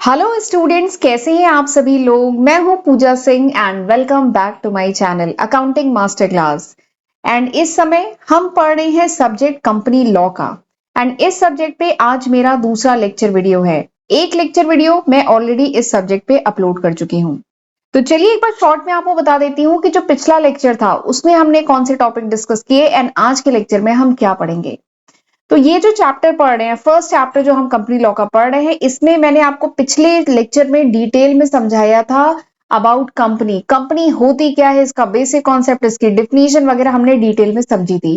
Hello students, कैसे हैं आप सभी लोग। मैं हूं Pooja Singh and welcome back to my channel accounting master class. And इस समय हम पढ़ रहे हैं सब्जेक्ट कंपनी लॉ का। एंड इस सब्जेक्ट पे आज मेरा दूसरा लेक्चर वीडियो है। एक लेक्चर वीडियो मैं ऑलरेडी इस सब्जेक्ट पे अपलोड कर चुकी हूँ। तो चलिए एक बार शॉर्ट में आपको बता देती हूँ कि जो पिछला लेक्चर था उसमें हमने कौन से टॉपिक डिस्कस किए एंड आज के लेक्चर में हम क्या पढ़ेंगे। तो ये जो चैप्टर पढ़ रहे हैं, फर्स्ट चैप्टर जो हम कंपनी लॉ का पढ़ रहे हैं, इसमें मैंने आपको पिछले लेक्चर में डिटेल में समझाया था अबाउट कंपनी। कंपनी होती क्या है, इसका बेसिक कॉन्सेप्ट, इसकी डिफिनीशन वगैरह हमने डिटेल में समझी थी।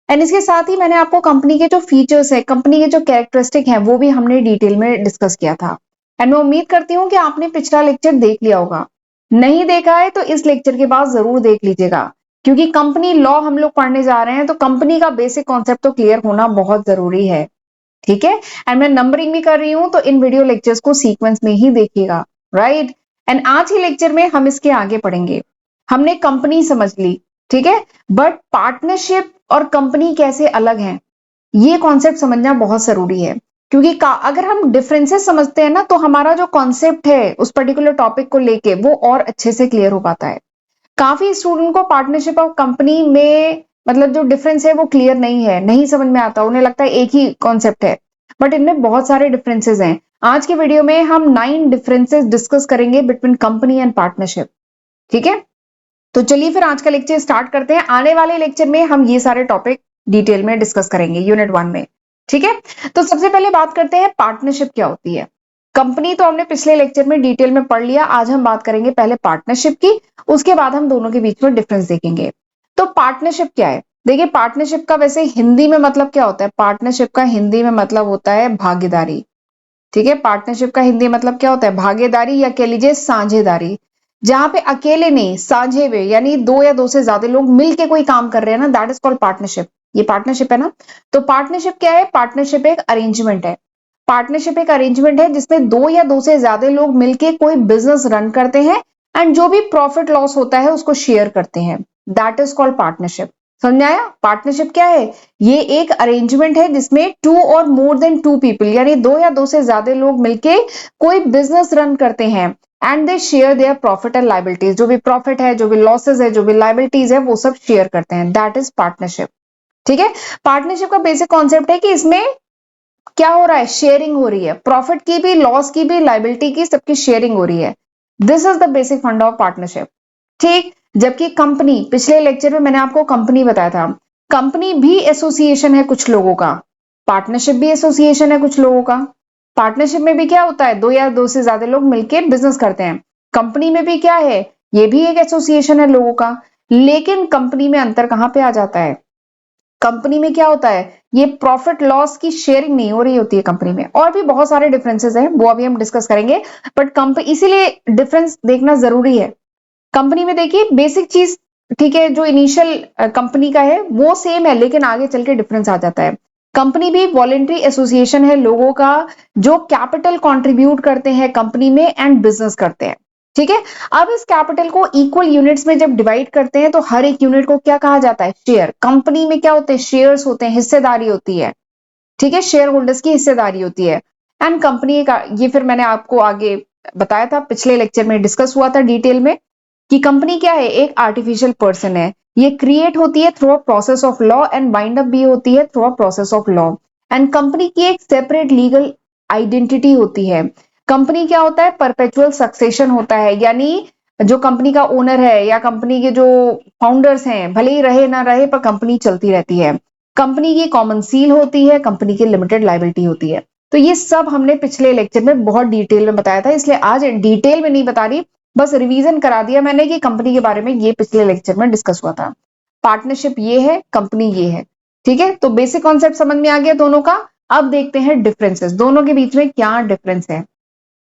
एंड इसके साथ ही मैंने आपको कंपनी के जो फीचर्स है, कंपनी के जो कैरेक्टरिस्टिक है, वो भी हमने डिटेल में डिस्कस किया था। एंड मैं उम्मीद करती हूँ कि आपने पिछला लेक्चर देख लिया होगा। नहीं देखा है तो इस लेक्चर के बाद जरूर देख लीजिएगा, क्योंकि कंपनी लॉ हम लोग पढ़ने जा रहे हैं, तो कंपनी का बेसिक कॉन्सेप्ट तो क्लियर होना बहुत जरूरी है। ठीक है। एंड मैं नंबरिंग भी कर रही हूं, तो इन वीडियो लेक्चर्स को सीक्वेंस में ही देखिएगा। राइट। एंड आज के लेक्चर में हम इसके आगे पढ़ेंगे। हमने कंपनी समझ ली, ठीक है, बट पार्टनरशिप और कंपनी कैसे अलग हैं, ये कॉन्सेप्ट समझना बहुत जरूरी है। क्योंकि अगर हम डिफरेंसेस समझते हैं ना, तो हमारा जो कॉन्सेप्ट है उस पर्टिकुलर टॉपिक को लेके वो और अच्छे से क्लियर हो पाता है। काफी स्टूडेंट को पार्टनरशिप और कंपनी में मतलब जो डिफरेंस है वो क्लियर नहीं है, नहीं समझ में आता, उन्हें लगता है एक ही कॉन्सेप्ट है, बट इनमें बहुत सारे डिफरेंसेस हैं। आज के वीडियो में हम 9 डिफरेंसेस डिस्कस करेंगे बिटवीन कंपनी एंड पार्टनरशिप। ठीक है। तो चलिए फिर आज का लेक्चर स्टार्ट करते हैं। आने वाले लेक्चर में हम ये सारे टॉपिक डिटेल में डिस्कस करेंगे यूनिट 1 में। ठीक है। तो सबसे पहले बात करते हैं पार्टनरशिप क्या होती है। कंपनी तो हमने पिछले लेक्चर में डिटेल में पढ़ लिया, आज हम बात करेंगे पहले पार्टनरशिप की, उसके बाद हम दोनों के बीच में डिफरेंस देखेंगे। तो पार्टनरशिप क्या है, देखिए पार्टनरशिप का वैसे हिंदी में मतलब क्या होता है। पार्टनरशिप का हिंदी में मतलब होता है भागीदारी। ठीक है। पार्टनरशिप का हिंदी मतलब क्या होता है, भागीदारी, या कह लीजिए साझेदारी। जहां पे अकेले नहीं, साझे में, यानी दो या दो से ज्यादा लोग मिलके कोई काम कर रहे हैं ना, दैट इज कॉल्ड पार्टनरशिप। ये पार्टनरशिप है ना। तो पार्टनरशिप क्या है, पार्टनरशिप एक अरेंजमेंट है। पार्टनरशिप एक अरेंजमेंट है जिसमें दो या दो से ज्यादा लोग मिलके कोई बिजनेस रन करते हैं एंड जो भी प्रॉफिट लॉस होता है उसको शेयर करते हैं। That is called partnership. समझ आया। पार्टनरशिप क्या है, ये एक अरेंजमेंट है जिसमें टू और मोर देन टू पीपल, यानी दो या दो से ज्यादा लोग मिलके कोई बिजनेस रन करते हैं and they share their profit and liabilities. जो भी प्रॉफिट है, जो भी लॉसेज है, जो भी लाइबिलिटीज है, वो सब शेयर करते हैं। That is partnership. ठीक है। पार्टनरशिप का बेसिक कॉन्सेप्ट है कि इसमें क्या हो रहा है, शेयरिंग हो रही है, प्रॉफिट की भी, लॉस की भी, लाइबिलिटी की, सबकी शेयरिंग हो रही है। दिस इज द बेसिक फंडा ऑफ पार्टनरशिप। ठीक। जबकि कंपनी, पिछले लेक्चर में मैंने आपको कंपनी बताया था, कंपनी भी एसोसिएशन है कुछ लोगों का, पार्टनरशिप भी एसोसिएशन है कुछ लोगों का। पार्टनरशिप में भी क्या होता है, दो या दो से ज्यादा लोग मिलकर बिजनेस करते हैं। कंपनी में भी क्या है, ये भी एक एसोसिएशन है लोगों का। लेकिन कंपनी में अंतर कहां पे आ जाता है, कंपनी में क्या होता है, ये प्रॉफिट लॉस की शेयरिंग नहीं हो रही होती है कंपनी में। और भी बहुत सारे डिफरेंसेस हैं, वो अभी हम डिस्कस करेंगे, बट कंपनी, इसीलिए डिफरेंस देखना जरूरी है। कंपनी में देखिए बेसिक चीज, ठीक है, जो इनिशियल कंपनी का है वो सेम है, लेकिन आगे चल के डिफरेंस आ जाता है। कंपनी भी वॉलेंट्री एसोसिएशन है लोगों का, जो कैपिटल कंट्रीब्यूट करते हैं कंपनी में एंड बिजनेस करते हैं। ठीक है। अब इस कैपिटल को इक्वल यूनिट्स में जब डिवाइड करते हैं, तो हर एक यूनिट को क्या कहा जाता है, शेयर। कंपनी में क्या होते हैं, शेयर्स होते हैं, हिस्सेदारी होती है। ठीक है। शेयर होल्डर्स की हिस्सेदारी होती है। एंड कंपनी का, ये फिर मैंने आपको आगे बताया था, पिछले लेक्चर में डिस्कस हुआ था डिटेल में, कि कंपनी क्या है, एक आर्टिफिशियल पर्सन है। ये क्रिएट होती है through a process of law and bind up भी होती है through a process of law. And company की एक सेपरेट लीगल आइडेंटिटी होती है। कंपनी क्या होता है, परपेचुअल सक्सेशन होता है, यानी जो कंपनी का ओनर है या कंपनी के जो फाउंडर्स हैं, भले ही रहे ना रहे, पर कंपनी चलती रहती है। कंपनी की कॉमन सील होती है, कंपनी की लिमिटेड लाइबिलिटी होती है। तो ये सब हमने पिछले लेक्चर में बहुत डिटेल में बताया था, इसलिए आज डिटेल में नहीं बता रही, बस रिवीजन करा दिया मैंने कि कंपनी के बारे में ये पिछले लेक्चर में डिस्कस हुआ था। पार्टनरशिप ये है, कंपनी ये है। ठीक है। तो बेसिक कॉन्सेप्ट समझ में आ गया दोनों का। अब देखते हैं डिफरेंसेस, दोनों के बीच में क्या डिफरेंस है।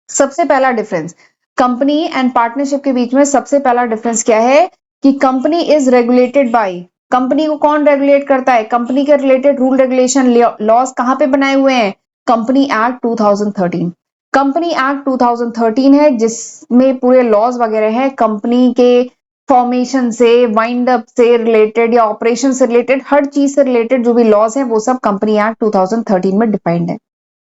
सबसे पहला डिफरेंस, कंपनी एंड पार्टनरशिप के बीच में सबसे पहला डिफरेंस क्या है, कि company is regulated by, company को कौन रेगुलेट करता है, कंपनी के रिलेटेड रूल रेगुलेशन लॉस कहां पे बनाए हुए हैं, कंपनी एक्ट 2013। कंपनी एक्ट 2013 है जिसमें पूरे लॉज वगैरह है कंपनी के फॉर्मेशन से, वाइंड अप से रिलेटेड या ऑपरेशन से रिलेटेड, हर चीज से रिलेटेड जो भी लॉज है वो सब कंपनी एक्ट 2013 में डिफाइंड है।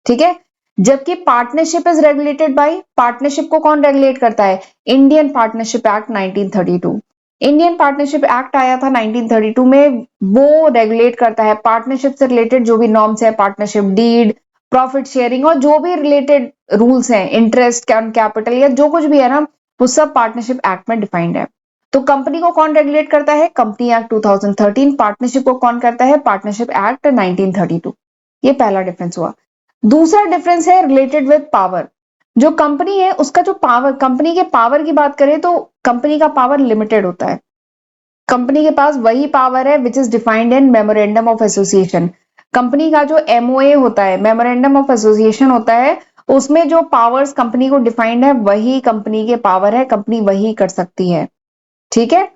ठीक है। जबकि partnership is regulated by, partnership को कौन रेगुलेट करता है? Indian partnership act 1932। Indian partnership act आया था 1932 में, वो रेगुलेट करता है पार्टनरशिप से रिलेटेड जो भी नॉर्म्स है, पार्टनरशिप डीड, प्रॉफिट शेयरिंग और जो भी रिलेटेड रूल्स हैं, इंटरेस्ट कैपिटल या जो कुछ भी है ना, वो सब पार्टनरशिप एक्ट में डिफाइंड है। तो कंपनी को कौन रेगुलेट करता है? Company act 2013। पार्टनरशिप को कौन करता है? Partnership act 1932। ये पहला डिफरेंस हुआ। दूसरा डिफरेंस है रिलेटेड विद पावर। जो कंपनी है उसका जो पावर, कंपनी के पावर की बात करें तो कंपनी का पावर लिमिटेड होता है। कंपनी के पास वही पावर है which is defined in memorandum of association. Company का जो एमओए होता है, मेमोरेंडम ऑफ एसोसिएशन होता है, उसमें जो पावर्स कंपनी को डिफाइंड है वही कंपनी के पावर है, कंपनी वही कर सकती है। ठीक है।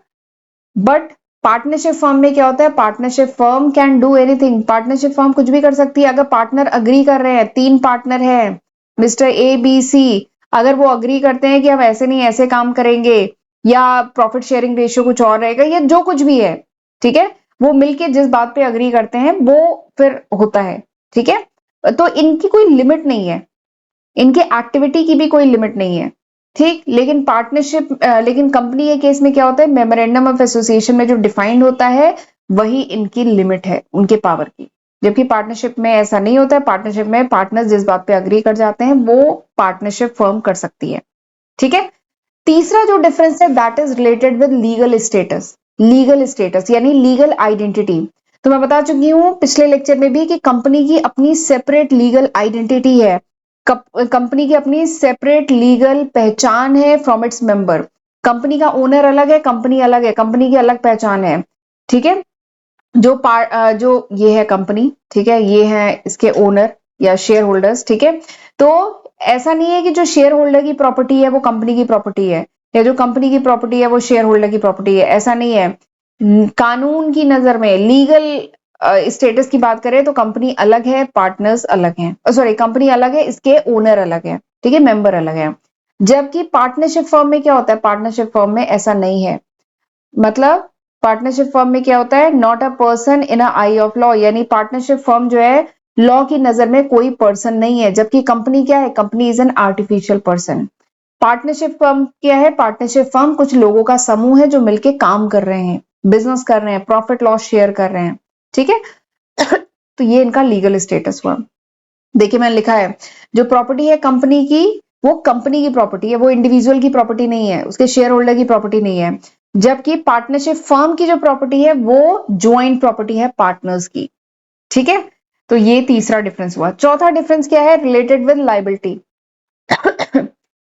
बट पार्टनरशिप फर्म में क्या होता है? Partnership firm can do anything. Partnership firm कुछ भी कर सकती है। अगर पार्टनर अग्री कर रहे हैं, 3 पार्टनर है, मिस्टर ए बी सी, अगर वो अग्री करते हैं कि हम ऐसे नहीं ऐसे काम करेंगे या प्रॉफिट शेयरिंग रेशियो कुछ और रहेगा या जो कुछ भी है, ठीक है, वो मिलके जिस बात पे अग्री करते हैं वो फिर होता है। ठीक है। तो इनकी कोई लिमिट नहीं है, इनकी एक्टिविटी की भी कोई लिमिट नहीं है। ठीक। लेकिन पार्टनरशिप, लेकिन कंपनी के केस में क्या होता है? मेमोरेंडम ऑफ एसोसिएशन में जो डिफाइंड होता है वही इनकी लिमिट है उनके पावर की। जबकि पार्टनरशिप में ऐसा नहीं होता है। पार्टनरशिप में पार्टनर्स जिस बात पे अग्री कर जाते हैं वो पार्टनरशिप फर्म कर सकती है। ठीक है। तीसरा जो डिफरेंस है that is related with legal status. Legal status यानी लीगल आइडेंटिटी। तो मैं बता चुकी हूं पिछले लेक्चर में भी कि कंपनी की अपनी सेपरेट लीगल आइडेंटिटी है, कंपनी की अपनी सेपरेट लीगल पहचान है फ्रॉम इट्स मेंबर। कंपनी का ओनर अलग है, कंपनी अलग है, कंपनी की अलग पहचान है। ठीक है। जो ये है कंपनी, ठीक है, ये है इसके ओनर या शेयर होल्डर्स। ठीक है। तो ऐसा नहीं है कि जो शेयर होल्डर की प्रॉपर्टी है वो कंपनी की प्रॉपर्टी है, या जो कंपनी की प्रॉपर्टी है वो शेयर होल्डर की प्रॉपर्टी है, ऐसा नहीं है। कानून की नजर में लीगल स्टेटस की बात करें तो कंपनी अलग है, पार्टनर्स अलग हैं, सॉरी कंपनी अलग है, इसके ओनर अलग है, ठीक है, मेंबर अलग है। जबकि पार्टनरशिप फर्म में क्या होता है? पार्टनरशिप फर्म में ऐसा नहीं है। मतलब पार्टनरशिप फर्म में क्या होता है? Not a person in a I of law, यानी पार्टनरशिप फर्म जो है लॉ की नजर में कोई पर्सन नहीं है। जबकि कंपनी क्या है? Company is an artificial person. Partnership firm क्या है? पार्टनरशिप फर्म कुछ लोगों का समूह है जो मिलके काम कर रहे हैं, बिजनेस कर रहे हैं, प्रॉफिट लॉस शेयर कर रहे हैं। ठीक है। तो ये इनका लीगल स्टेटस हुआ। देखिए मैंने लिखा है जो प्रॉपर्टी है कंपनी की, वो कंपनी की प्रॉपर्टी है, वो इंडिविजुअल की प्रॉपर्टी नहीं है, उसके शेयर होल्डर की प्रॉपर्टी नहीं है। जबकि पार्टनरशिप फर्म की जो प्रॉपर्टी है वो ज्वाइंट प्रॉपर्टी है पार्टनर्स की। ठीक है। तो ये तीसरा डिफरेंस हुआ। चौथा डिफरेंस क्या है? Related with liability.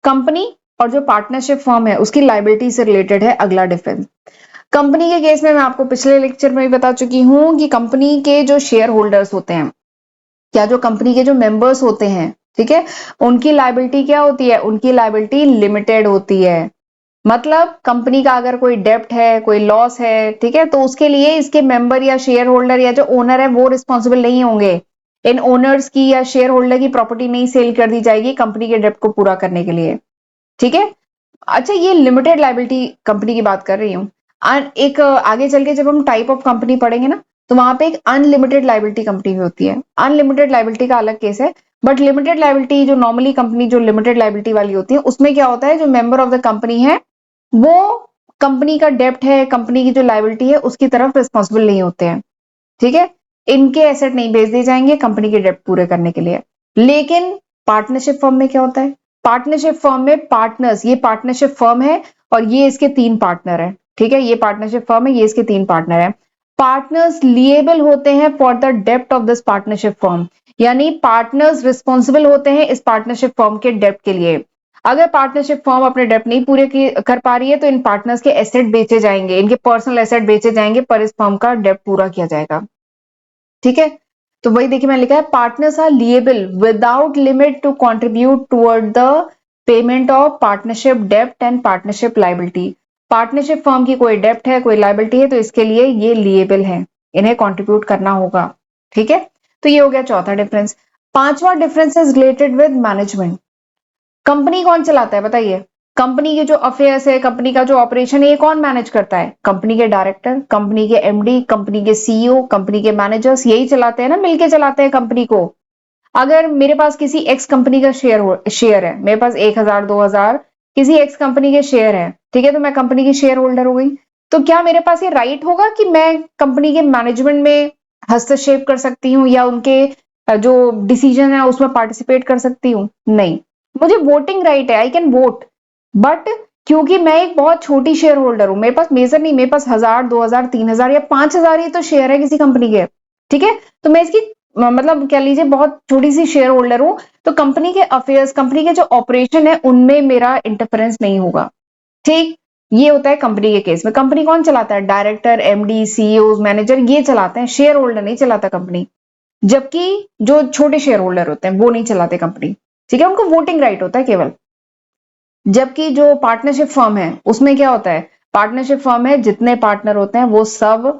कंपनी और जो पार्टनरशिप फर्म है उसकी लाइबिलिटी से रिलेटेड है अगला डिफरेंस। कंपनी के केस में मैं आपको पिछले लेक्चर में भी बता चुकी हूं कि कंपनी के जो शेयर होल्डर्स होते हैं या जो कंपनी के जो मेंबर्स होते हैं, ठीक है, उनकी लाइबिलिटी क्या होती है? उनकी लाइबिलिटी लिमिटेड होती है। मतलब कंपनी का अगर कोई डेप्ट है, कोई लॉस है, ठीक है, तो उसके लिए इसके मेंबर या शेयर होल्डर या जो ओनर है वो रिस्पॉन्सिबल नहीं होंगे। इन ओनर्स की या शेयर होल्डर की प्रॉपर्टी नहीं सेल कर दी जाएगी कंपनी के डेप्ट को पूरा करने के लिए। ठीक है। अच्छा, ये लिमिटेड लाइबिलिटी कंपनी की बात कर रही हूँ। एक आगे चल के जब हम टाइप ऑफ कंपनी पढ़ेंगे ना, तो वहां पे एक अनलिमिटेड लाइबिलिटी कंपनी भी होती है। अनलिमिटेड लाइबिलिटी का अलग केस है। बट लिमिटेड लाइबिलिटी जो नॉर्मली कंपनी जो लिमिटेड लाइबिलिटी वाली होती है उसमें क्या होता है? जो मेंबर ऑफ द कंपनी है वो कंपनी का डेप्ट है, कंपनी की जो लाइबिलिटी है उसकी तरफ रिस्पॉन्सिबल नहीं होते हैं। ठीक है। इनके एसेट नहीं बेच दिए जाएंगे कंपनी के डेप्ट पूरे करने के लिए। लेकिन पार्टनरशिप फर्म में क्या होता है? पार्टनरशिप फर्म में पार्टनर्स, ये पार्टनरशिप फर्म है और ये इसके 3 पार्टनर है। ठीक है। ये पार्टनरशिप फर्म है, ये इसके 3 पार्टनर है। पार्टनर्स लिएबल होते हैं फॉर द डेप्ट ऑफ दिस पार्टनरशिप फर्म, यानी पार्टनर्स रिस्पॉन्सिबल होते हैं इस पार्टनरशिप फर्म के डेप्ट के लिए। अगर पार्टनरशिप फर्म अपने डेप्ट नहीं पूरे कर पा रही है तो इन पार्टनर्स के एसेट बेचे जाएंगे, इनके पर्सनल एसेट बेचे जाएंगे, पर इस फर्म का डेप्ट पूरा किया जाएगा। ठीक है। तो वही देखिए मैंने लिखा है partners are liable without limit to contribute toward the payment of partnership डेप्ट and partnership liability. Partnership firm की कोई डेप्ट है, कोई लाइबिलिटी है, तो इसके लिए ये लिएबल है, इन्हें कंट्रीब्यूट करना होगा। ठीक है। तो ये हो गया चौथा डिफरेंस। पांचवा difference is related with management. Company कौन चलाता है बताइए? कंपनी के जो अफेयर्स है, कंपनी का जो ऑपरेशन है, ये कौन मैनेज करता है? कंपनी के डायरेक्टर, कंपनी के एमडी, कंपनी के सीईओ, कंपनी के मैनेजर्स, यही चलाते हैं ना, मिलके चलाते हैं कंपनी को। अगर मेरे पास किसी एक्स कंपनी का शेयर है, मेरे पास 1,000 2,000 किसी एक्स कंपनी के शेयर है, ठीक है, तो मैं कंपनी की शेयर होल्डर हो गई। तो क्या मेरे पास ये राइट होगा कि मैं कंपनी के मैनेजमेंट में हस्तक्षेप कर सकती हूँ या उनके जो डिसीजन है उसमें पार्टिसिपेट कर सकती हूँ? नहीं, मुझे वोटिंग राइट है, आई कैन वोट, बट क्योंकि मैं एक बहुत छोटी शेयर होल्डर हूं, मेरे पास मेजर नहीं, मेरे पास 1,000 2,000 3,000 या 5,000 ही तो शेयर है किसी कंपनी के, ठीक है, तो मैं इसकी मतलब कह लीजिए बहुत छोटी सी शेयर होल्डर हूं, तो कंपनी के अफेयर्स, कंपनी के जो ऑपरेशन है उनमें मेरा इंटरफेरेंस नहीं होगा। ठीक, ये होता है कंपनी के केस में। कंपनी कौन चलाता है? डायरेक्टर, एमडी, सीईओ, मैनेजर, ये चलाते हैं, शेयर होल्डर नहीं चलाता कंपनी। जबकि जो छोटे शेयर होल्डर होते हैं वो नहीं चलाते कंपनी, ठीक है, उनको वोटिंग राइट होता है केवल। जबकि जो पार्टनरशिप फर्म है उसमें क्या होता है? पार्टनरशिप फर्म है, जितने पार्टनर होते हैं वो सब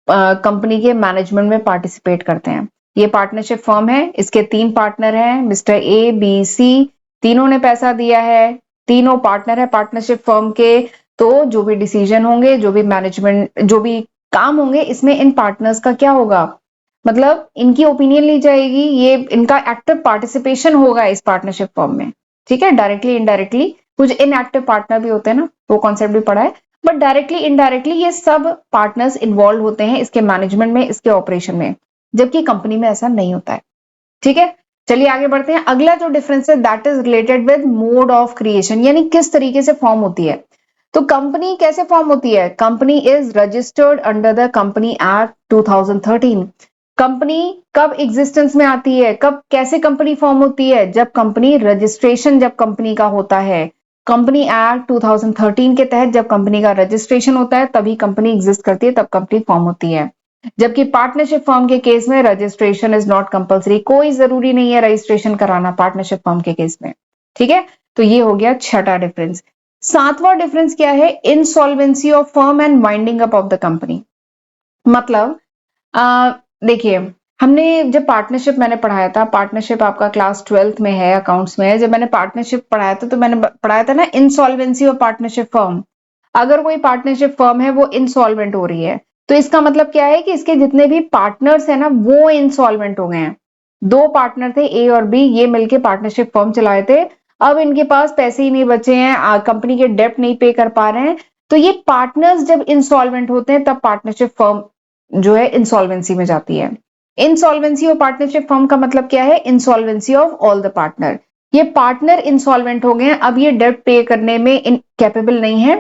कंपनी के मैनेजमेंट में पार्टिसिपेट करते हैं। ये पार्टनरशिप फर्म है, इसके 3 पार्टनर हैं, मिस्टर ए, बी, सी, तीनों ने पैसा दिया है, तीनों पार्टनर है पार्टनरशिप फर्म के। तो जो भी डिसीजन होंगे, जो भी मैनेजमेंट, जो भी काम होंगे, इसमें इन पार्टनर्स का क्या होगा? मतलब इनकी ओपिनियन ली जाएगी, ये इनका एक्टिव पार्टिसिपेशन होगा इस पार्टनरशिप फर्म में, ठीक है, डायरेक्टली इनडायरेक्टली। कुछ इनएक्टिव पार्टनर भी होते हैं ना, वो कॉन्सेप्ट भी पढ़ा है, बट डायरेक्टली इनडायरेक्टली ये सब पार्टनर्स इन्वॉल्व होते हैं इसके मैनेजमेंट में, इसके ऑपरेशन में, जबकि कंपनी में ऐसा नहीं होता है, ठीक है। चलिए आगे बढ़ते हैं। अगला जो डिफरेंस है that is related with mode of creation, यानी किस तरीके से फॉर्म होती है। तो कंपनी कैसे फॉर्म होती है? Company is registered under the company act 2013। Company कब एग्जिस्टेंस में आती है, कब कैसे कंपनी फॉर्म होती है? जब कंपनी रजिस्ट्रेशन, जब कंपनी का होता है, कंपनी एक्ट 2013 के तहत जब कंपनी का रजिस्ट्रेशन होता है तभी कंपनी एग्जिस्ट करती है, तब कंपनी फॉर्म होती है। जबकि पार्टनरशिप फर्म के केस में रजिस्ट्रेशन इज नॉट कंपलसरी, कोई जरूरी नहीं है रजिस्ट्रेशन कराना पार्टनरशिप फर्म के केस में, ठीक है। तो ये हो गया छठा डिफरेंस। सातवां डिफरेंस क्या है? Insolvency of firm and winding up of the company. मतलब देखिए, हमने जब पार्टनरशिप मैंने पढ़ाया था, पार्टनरशिप आपका क्लास 12th में है, अकाउंट्स में है, जब मैंने पार्टनरशिप पढ़ाया था तो मैंने पढ़ाया था ना इंसॉल्वेंसी ऑफ पार्टनरशिप फर्म। अगर कोई पार्टनरशिप फर्म है वो इंसॉल्वेंट हो रही है, तो इसका मतलब क्या है कि इसके जितने भी पार्टनर्स है ना वो इंसॉल्वेंट हो गए हैं। 2 पार्टनर थे, ए और बी, ये मिलके पार्टनरशिप फर्म चलाए थे, अब इनके पास पैसे ही नहीं बचे हैं, कंपनी के डेप्ट नहीं पे कर पा रहे हैं, तो ये पार्टनर्स जब इंसॉल्वेंट होते हैं तब पार्टनरशिप फर्म जो है इंसॉल्वेंसी में जाती है। इंसॉल्वेंसी ऑफ पार्टनरशिप फर्म का मतलब क्या है? Insolvency of all the partner. ये पार्टनर इंसॉल्वेंट हो गए हैं, अब ये डेट पे करने में कैपेबल नहीं है,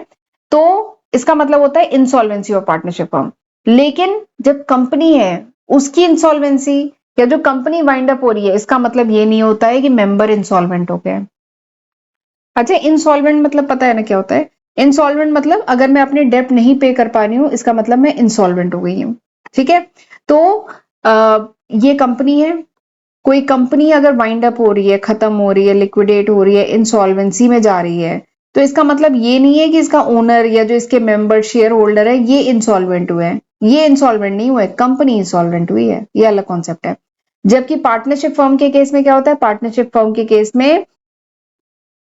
तो इसका मतलब होता है इंसॉल्वेंसी ऑफ पार्टनरशिप फर्म। लेकिन जब कंपनी है उसकी इंसॉल्वेंसी या जो कंपनी वाइंड अप हो रही है, इसका मतलब ये नहीं होता है कि मेंबर इंसॉल्वेंट हो गए। अच्छा, इंसॉल्वेंट मतलब पता है ना क्या होता है? इंसॉल्वेंट मतलब अगर मैं अपने डेप्ट नहीं पे कर पा रही हूं, इसका मतलब मैं इंसॉल्वेंट हो गई हूं, ठीक है। तो ये कंपनी है, कोई कंपनी अगर वाइंड अप हो रही है, खत्म हो रही है, लिक्विडेट हो रही है, इंसॉल्वेंसी में जा रही है, तो इसका मतलब ये नहीं है कि इसका ओनर या जो इसके मेंबर शेयर होल्डर है ये इंसॉल्वेंट हुए हैं, ये इंसॉल्वेंट नहीं हुए, कंपनी इंसॉल्वेंट हुई है, ये अलग कॉन्सेप्ट है। जबकि पार्टनरशिप फर्म के केस में क्या होता है? पार्टनरशिप फर्म के केस में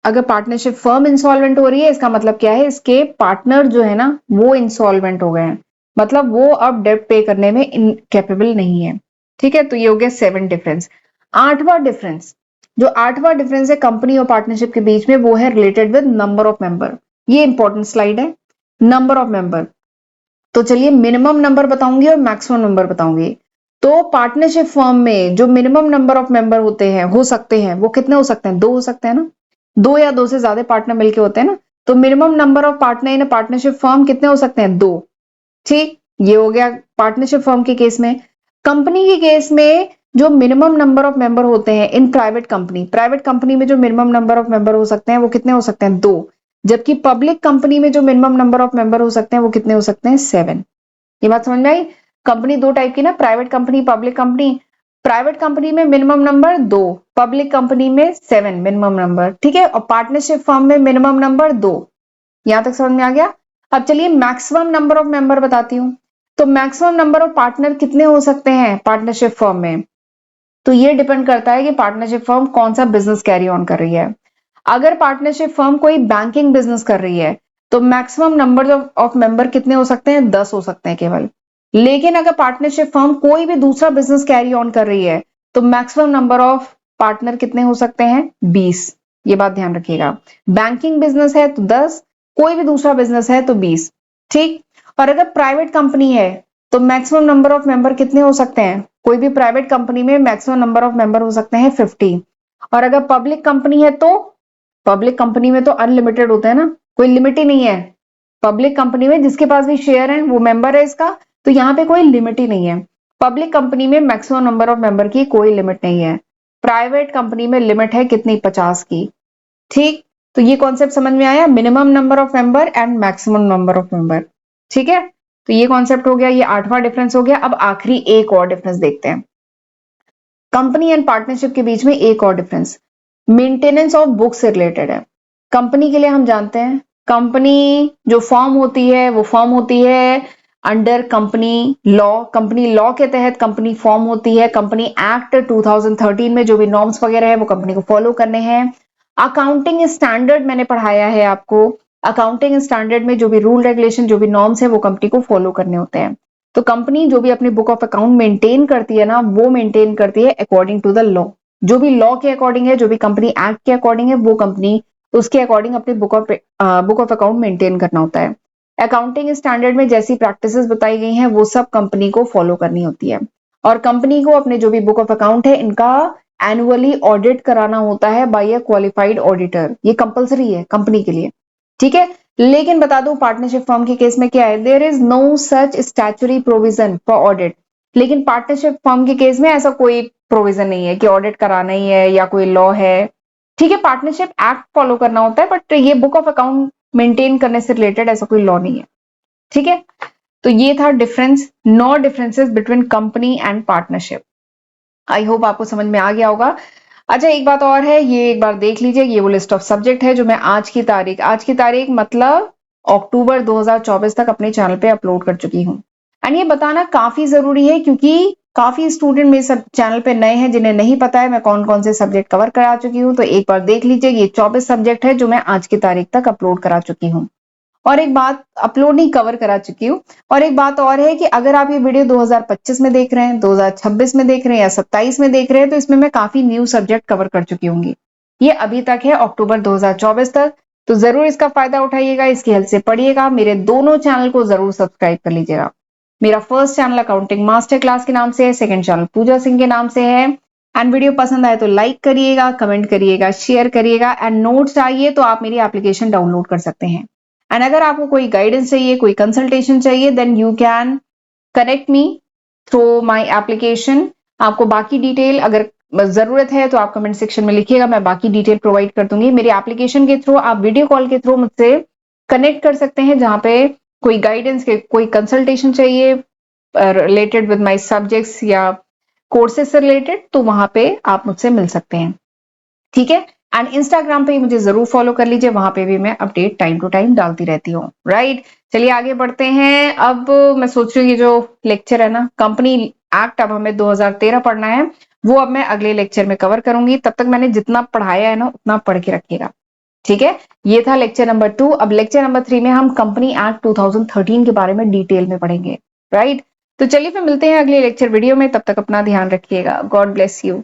अगर पार्टनरशिप फर्म इंसॉल्वेंट हो रही है, इसका मतलब क्या है? इसके पार्टनर जो है ना वो इंसॉल्वेंट हो गए हैं, मतलब वो अब डेब्ट पे करने में इनकेपेबल नहीं है, ठीक है। तो ये हो गया 7 डिफरेंस। आठवां डिफरेंस, जो आठवां डिफरेंस है कंपनी और पार्टनरशिप के बीच में, वो है related with number of member. ये इंपॉर्टेंट स्लाइड है, नंबर ऑफ मेंबर। तो चलिए मिनिमम नंबर बताऊंगी और मैक्सिमम नंबर बताऊंगी। तो पार्टनरशिप फर्म में जो मिनिमम नंबर ऑफ मेंबर होते हैं, हो सकते हैं, वो कितने हो सकते हैं? 2 हो सकते हैं ना, 2 या 2 से ज्यादा पार्टनर मिलके होते हैं ना, तो minimum number of partner in partnership firm कितने हो सकते हैं? 2, ठीक। ये हो गया पार्टनरशिप फर्म के केस में। कंपनी के केस में जो मिनिमम नंबर ऑफ मेंबर होते हैं इन प्राइवेट कंपनी में जो मिनिमम नंबर ऑफ मेंबर हो सकते हैं वो कितने हो सकते हैं? 2। जबकि पब्लिक कंपनी में जो मिनिमम नंबर ऑफ मेंबर हो सकते हैं वो कितने हो सकते हैं? 7। ये बात समझ में आई? कंपनी 2 टाइप की ना, private company, public company. Private company में मिनिमम नंबर 2, पब्लिक कंपनी में 7 मिनिमम नंबर, ठीक है। और पार्टनरशिप फर्म में मिनिमम नंबर 2। यहां तक समझ में आ गया? अब चलिए मैक्सिमम नंबर ऑफ मेंबर बताती हूँ। तो मैक्सिमम नंबर ऑफ पार्टनर कितने हो सकते हैं पार्टनरशिप फर्म में? तो ये डिपेंड करता है कि पार्टनरशिप फर्म कौन सा बिजनेस कैरी ऑन कर रही है। अगर पार्टनरशिप फर्म कोई बैंकिंग बिजनेस कर रही है तो मैक्सिमम नंबर ऑफ मेंबर कितने हो सकते हैं? 10 हो सकते हैं केवल। लेकिन अगर पार्टनरशिप फर्म कोई भी दूसरा बिजनेस कैरी ऑन कर रही है तो मैक्सिमम नंबर ऑफ पार्टनर कितने हो सकते हैं? 20। ये बात ध्यान रखिएगा। बैंकिंग बिजनेस है तो 10, कोई भी दूसरा बिजनेस है तो 20। ठीक। और अगर प्राइवेट कंपनी है तो मैक्सिमम नंबर ऑफ मेंबर कितने हो सकते हैं? कोई भी प्राइवेट कंपनी में मैक्सिमम नंबर ऑफ मेंबर हो सकते हैं 50। और अगर पब्लिक कंपनी है तो पब्लिक कंपनी में तो अनलिमिटेड होता है ना, कोई लिमिट ही नहीं है। पब्लिक कंपनी में जिसके पास भी शेयर है वो मेंबर है इसका, तो यहाँ पे कोई लिमिट ही नहीं है। पब्लिक कंपनी में मैक्सिमम नंबर ऑफ मेंबर की कोई लिमिट नहीं है। प्राइवेट कंपनी में लिमिट है कितनी? 50 की। ठीक। तो ये कॉन्सेप्ट समझ में आया, minimum number of member and maximum number of member. ठीक है, तो ये कॉन्सेप्ट हो गया, ये 8वां डिफरेंस हो गया। अब आखिरी एक और डिफरेंस देखते हैं, कंपनी एंड पार्टनरशिप के बीच में एक और डिफरेंस मेंटेनेंस ऑफ बुक्स से रिलेटेड है। कंपनी के लिए हम जानते हैं, कंपनी जो फॉर्म होती है वो फॉर्म होती है under company law. Company law के तहत कंपनी फॉर्म होती है। कंपनी एक्ट 2013 में जो भी नॉर्म्स वगैरह है वो कंपनी को फॉलो करने हैं। अकाउंटिंग स्टैंडर्ड मैंने पढ़ाया है आपको, अकाउंटिंग स्टैंडर्ड में जो भी रूल रेगुलेशन जो भी नॉर्म्स है वो कंपनी को फॉलो करने होते हैं। तो कंपनी जो भी अपनी बुक ऑफ अकाउंट मेंटेन करती है ना, वो मेंटेन करती है अकॉर्डिंग टू द लॉ। जो भी लॉ के अकॉर्डिंग है, जो भी कंपनी एक्ट के अकॉर्डिंग है, वो कंपनी उसके अकॉर्डिंग अपनी बुक ऑफ अकाउंट मेंटेन करना होता है। अकाउंटिंग स्टैंडर्ड में जैसी प्रैक्टिसेस बताई गई हैं वो सब कंपनी को फॉलो करनी होती है। और कंपनी को अपने जो भी बुक ऑफ अकाउंट है इनका एनुअली ऑडिट कराना होता है बाय अ क्वालिफाइड ऑडिटर। ये कंपलसरी है कंपनी के लिए। ठीक है, लेकिन बता दूं पार्टनरशिप फर्म के केस में क्या है, there is no such statutory provision for audit. लेकिन पार्टनरशिप फर्म के केस में ऐसा कोई प्रोविजन नहीं है कि ऑडिट कराना ही है या कोई लॉ है। ठीक है, पार्टनरशिप एक्ट फॉलो करना होता है, बट ये बुक ऑफ अकाउंट मेंटेन करने से रिलेटेड ऐसा कोई लॉ नहीं है। ठीक है, तो ये था difference, 9 differences between company and partnership. I hope आपको समझ में आ गया होगा। अच्छा, एक बात और है, ये एक बार देख लीजिए, ये वो लिस्ट ऑफ सब्जेक्ट है जो मैं आज की तारीख मतलब अक्टूबर 2024 तक अपने चैनल पे अपलोड कर चुकी हूँ। एंड ये बताना काफी जरूरी है क्योंकि काफी स्टूडेंट मेरे सब चैनल पे नए हैं जिन्हें नहीं पता है मैं कौन कौन से सब्जेक्ट कवर करा चुकी हूँ। तो एक बार देख लीजिए, ये 24 सब्जेक्ट है जो मैं आज की तारीख तक अपलोड करा चुकी हूँ। और एक बात, अपलोड नहीं कवर करा चुकी हूँ। और एक बात और है कि अगर आप ये वीडियो 2025 में देख रहे हैं, 2026 में देख रहे हैं या 27 में देख रहे हैं, तो इसमें मैं काफी न्यू सब्जेक्ट कवर कर चुकी होंगी। ये अभी तक है अक्टूबर 2024 तक, तो जरूर इसका फायदा उठाइएगा, इसकी हेल्प से पढ़िएगा। मेरे दोनों चैनल को जरूर सब्सक्राइब कर लीजिएगा। मेरा first channel accounting master class के नाम से है, सेकंड चैनल पूजा सिंह के नाम से है। एंड वीडियो पसंद आए तो लाइक करिएगा, कमेंट करिएगा, शेयर करिएगा। एंड नोट्स चाहिए तो आप मेरी एप्लीकेशन डाउनलोड कर सकते हैं। एंड अगर आपको कोई गाइडेंस चाहिए, कोई कंसल्टेशन चाहिए, then you can connect me through my application. आपको बाकी डिटेल अगर जरूरत है तो आप कमेंट सेक्शन में लिखिएगा, मैं बाकी डिटेल प्रोवाइड कर दूंगी। मेरी एप्लीकेशन के थ्रू आप वीडियो कॉल के थ्रू मुझसे कनेक्ट कर सकते हैं, जहां पे कोई गाइडेंस के कोई कंसल्टेशन चाहिए रिलेटेड विद माय सब्जेक्ट्स या कोर्सेज से रिलेटेड, तो वहां पे आप मुझसे मिल सकते हैं। ठीक है, एंड इंस्टाग्राम पे मुझे जरूर फॉलो कर लीजिए, वहां पे भी मैं अपडेट टाइम टू टाइम डालती रहती हूँ। राइट, चलिए आगे बढ़ते हैं। अब मैं सोच रही हूँ ये जो लेक्चर है ना, कंपनी एक्ट, अब हमें 2013 पढ़ना है, वो अब मैं अगले लेक्चर में कवर करूंगी। तब तक मैंने जितना पढ़ाया है ना उतना पढ़ के रखिएगा। ठीक है, ये था लेक्चर नंबर 2। अब लेक्चर नंबर 3 में हम कंपनी एक्ट 2013 के बारे में डिटेल में पढ़ेंगे। राइट, तो चलिए फिर मिलते हैं अगले लेक्चर वीडियो में, तब तक अपना ध्यान रखिएगा। God bless you.